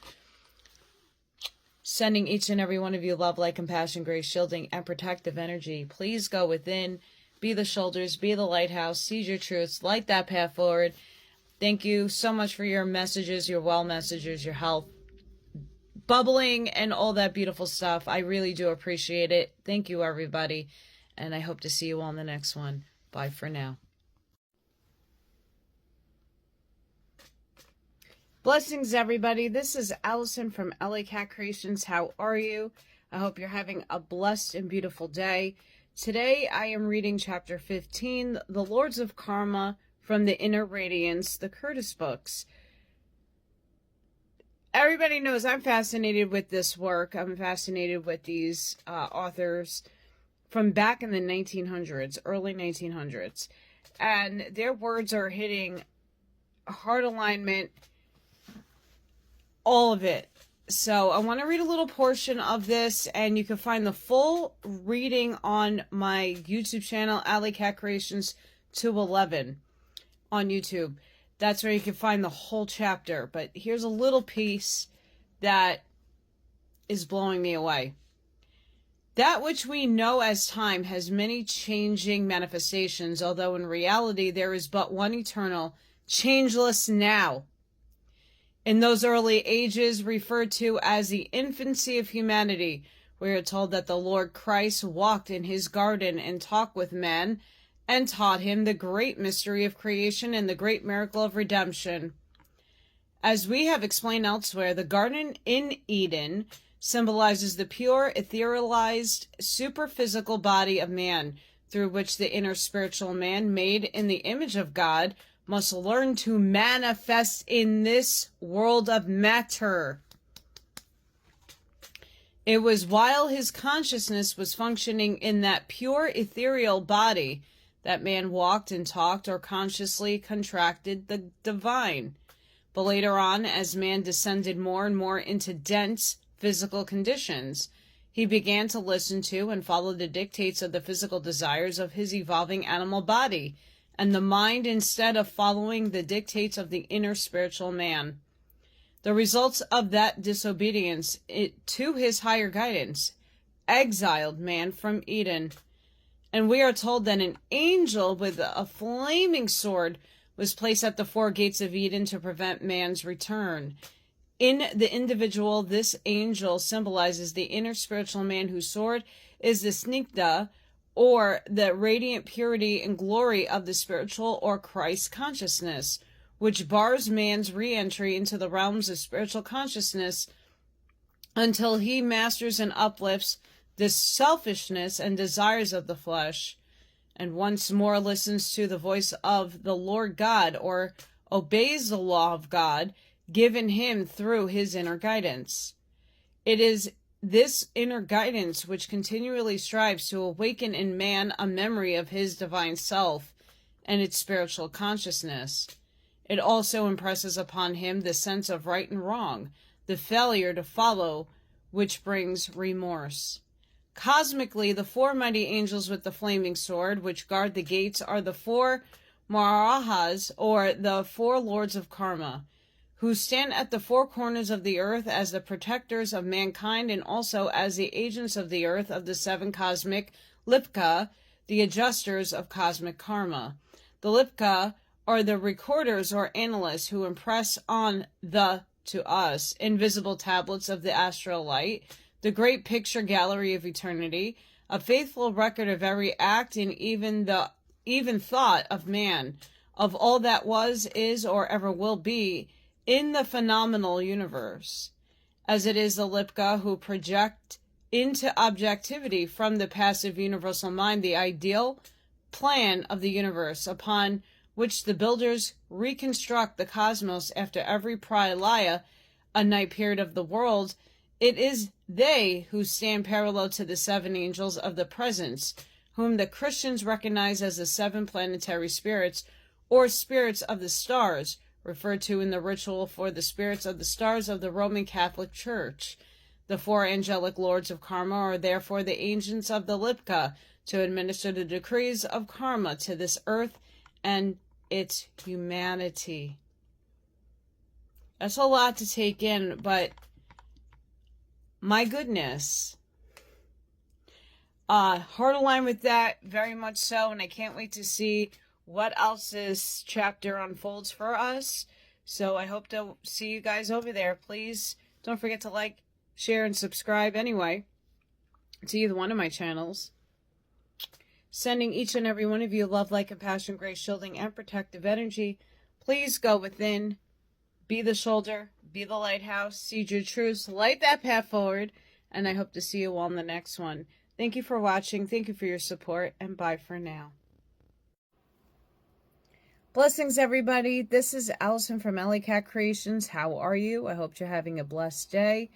Sending each and every one of you love, light, compassion, grace, shielding, and protective energy. Please go within, be the shoulders, be the lighthouse, seize your truths, light that path forward. Thank you so much for your messages, your well messages, your health, bubbling, and all that beautiful stuff. I really do appreciate it. Thank you, everybody, and I hope to see you all in the next one. Bye for now. Blessings, everybody. This is Allison from AllyKat Creations. How are you? I hope you're having a blessed and beautiful day. Today, I am reading Chapter 15, The Lords of Karma, from the Inner Radiance, the Curtis books. Everybody knows I'm fascinated with this work. I'm fascinated with these authors from back in the 1900s, early 1900s. And their words are hitting heart alignment, all of it. So I want to read a little portion of this, and you can find the full reading on my YouTube channel, AllyKat211. On YouTube. That's where you can find the whole chapter. But here's a little piece that is blowing me away. That which we know as time has many changing manifestations, although in reality there is but one eternal, changeless now. In those early ages referred to as the infancy of humanity, we are told that the Lord Christ walked in his garden and talked with man, and taught him the great mystery of creation and the great miracle of redemption. As we have explained elsewhere, the Garden in Eden symbolizes the pure, etherealized, superphysical body of man, through which the inner spiritual man, made in the image of God, must learn to manifest in this world of matter. It was while his consciousness was functioning in that pure, ethereal body that man walked and talked or consciously contracted the divine. But later on, as man descended more and more into dense physical conditions, he began to listen to and follow the dictates of the physical desires of his evolving animal body and the mind instead of following the dictates of the inner spiritual man. The results of that disobedience to his higher guidance exiled man from Eden. And we are told that an angel with a flaming sword was placed at the four gates of Eden to prevent man's return. In the individual, this angel symbolizes the inner spiritual man whose sword is the snigdha, or the radiant purity and glory of the spiritual or Christ consciousness, which bars man's re-entry into the realms of spiritual consciousness until he masters and uplifts the selfishness and desires of the flesh. and once more listens to the voice of the Lord God, or obeys the law of God given him through his inner guidance. It is this inner guidance which continually strives to awaken in man a memory of his divine self and its spiritual consciousness. It also impresses upon him the sense of right and wrong, the failure to follow, which brings remorse. Cosmically, the four mighty angels with the flaming sword, which guard the gates, are the four Marahas, or the four lords of karma, who stand at the four corners of the earth as the protectors of mankind and also as the agents of the earth of the seven cosmic Lipka, the adjusters of cosmic karma. The Lipka are the recorders or analysts who impress on to us, invisible tablets of the astral light, the great picture gallery of eternity, a faithful record of every act and even thought of man, of all that was, is, or ever will be in the phenomenal universe, as it is the Lipka who project into objectivity from the passive universal mind the ideal plan of the universe, upon which the builders reconstruct the cosmos after every pralaya, a night period of the world. It is they who stand parallel to the seven angels of the presence, whom the Christians recognize as the seven planetary spirits, or spirits of the stars, referred to in the ritual for the spirits of the stars of the Roman Catholic Church. The four angelic lords of karma are therefore the agents of the Lipka to administer the decrees of karma to this earth and its humanity. That's a lot to take in, but my goodness. Hard align with that, very much so, and I can't wait to see what else this chapter unfolds for us. So I hope to see you guys over there. Please don't forget to like, share, and subscribe anyway to either one of my channels. Sending each and every one of you love, light, compassion, grace, shielding, and protective energy. Please go within, be the shoulder, be the lighthouse, seed your truths, light that path forward, and I hope to see you all in the next one. Thank you for watching, thank you for your support, and bye for now. Blessings, everybody. This is Allison from AllyKat Creations. How are you? I hope you're having a blessed day.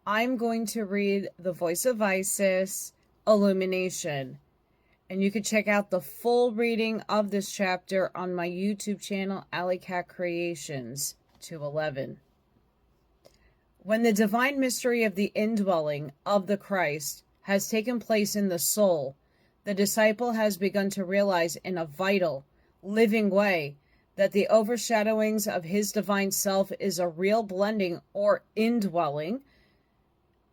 I'm going to read The Voice of Isis, Illumination. And you can check out the full reading of this chapter on my YouTube channel, AllyKat Creations211. When the divine mystery of the indwelling of the Christ has taken place in the soul, the disciple has begun to realize in a vital, living way that the overshadowings of his divine self is a real blending or indwelling.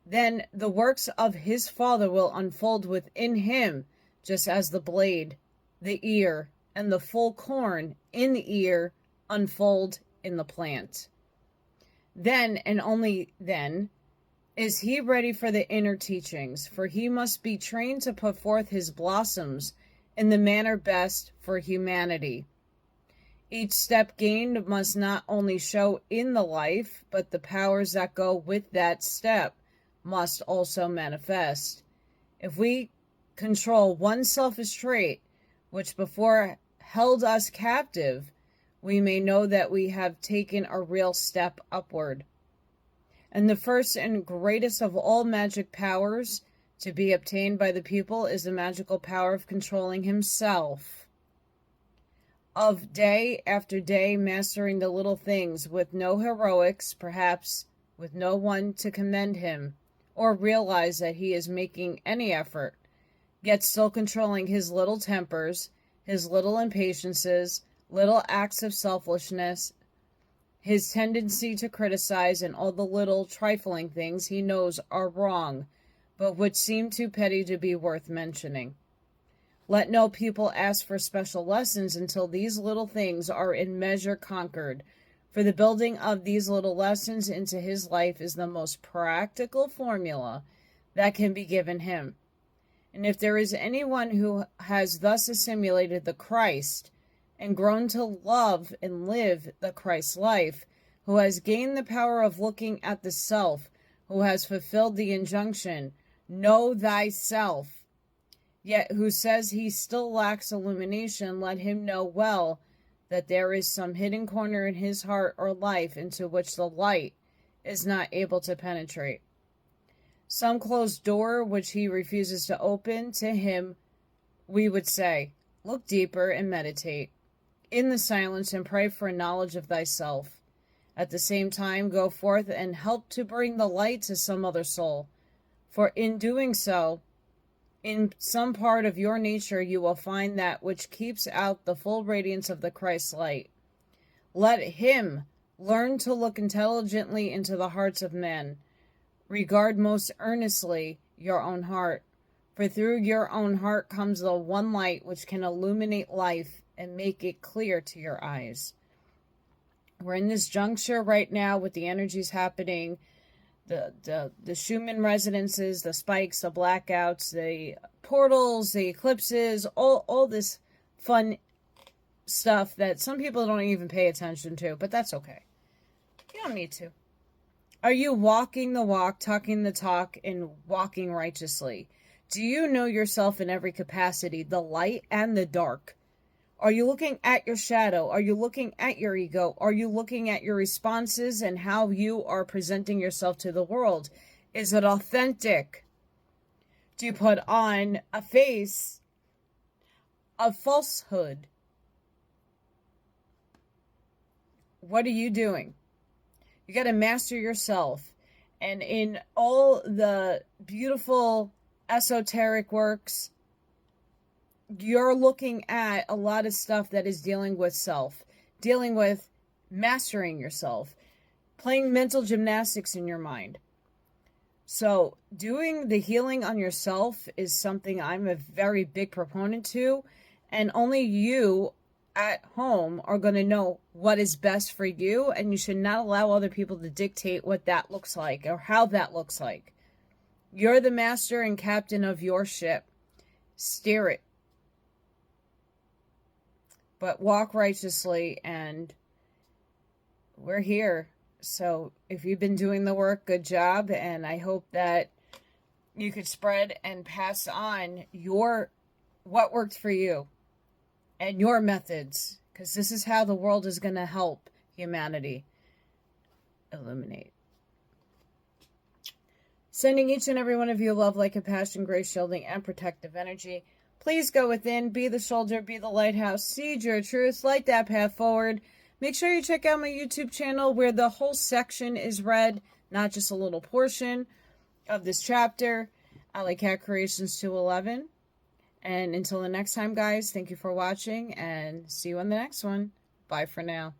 Then the works of his Father will unfold within him, just as the blade, the ear, and the full corn in the ear unfold in the plant. Then, and only then, is he ready for the inner teachings, for he must be trained to put forth his blossoms in the manner best for humanity. Each step gained must not only show in the life, but the powers that go with that step must also manifest. If we control one selfish trait, which before held us captive, we may know that we have taken a real step upward. And the first and greatest of all magic powers to be obtained by the pupil is the magical power of controlling himself. Of day after day mastering the little things with no heroics, perhaps with no one to commend him or realize that he is making any effort, yet still controlling his little tempers, his little impatiences, little acts of selfishness, his tendency to criticize, and all the little trifling things he knows are wrong, but which seem too petty to be worth mentioning. Let no pupil ask for special lessons until these little things are in measure conquered, for the building of these little lessons into his life is the most practical formula that can be given him. And if there is anyone who has thus assimilated the Christ and grown to love and live the Christ life, who has gained the power of looking at the self, who has fulfilled the injunction, know thyself, yet who says he still lacks illumination, let him know well that there is some hidden corner in his heart or life into which the light is not able to penetrate. Some closed door which he refuses to open. To him we would say, look deeper and meditate in the silence and pray for knowledge of thyself. At the same time, go forth and help to bring the light to some other soul. For in doing so, in some part of your nature, you will find that which keeps out the full radiance of the Christ light. Let him learn to look intelligently into the hearts of men. Regard most earnestly your own heart, for through your own heart comes the one light which can illuminate life and make it clear to your eyes. We're in this juncture right now with the energies happening, the Schumann resonances, the spikes, the blackouts, the portals, the eclipses, all this fun stuff that some people don't even pay attention to, but that's okay. You don't need to. Are you walking the walk, talking the talk, and walking righteously? Do you know yourself in every capacity, the light and the dark? Are you looking at your shadow? Are you looking at your ego? Are you looking at your responses and how you are presenting yourself to the world? Is it authentic? Do you put on a face of falsehood? What are you doing? You got to master yourself. And in all the beautiful esoteric works, you're looking at a lot of stuff that is dealing with self, dealing with mastering yourself, playing mental gymnastics in your mind. So doing the healing on yourself is something I'm a very big proponent to, and only you at home are going to know what is best for you, and you should not allow other people to dictate what that looks like or how that looks like. You're the master and captain of your ship. Steer it. But walk righteously, and we're here. So if you've been doing the work, good job, and I hope that you could spread and pass on what worked for you and your methods, because this is how the world is going to help humanity illuminate. Sending each and every one of you love, light, compassion, grace, shielding, and protective energy. Please go within, be the shoulder, be the lighthouse, seed your truth, light that path forward. Make sure you check out my YouTube channel where the whole section is read, not just a little portion of this chapter, AllyKat211. And until the next time, guys, thank you for watching, and see you on the next one. Bye for now.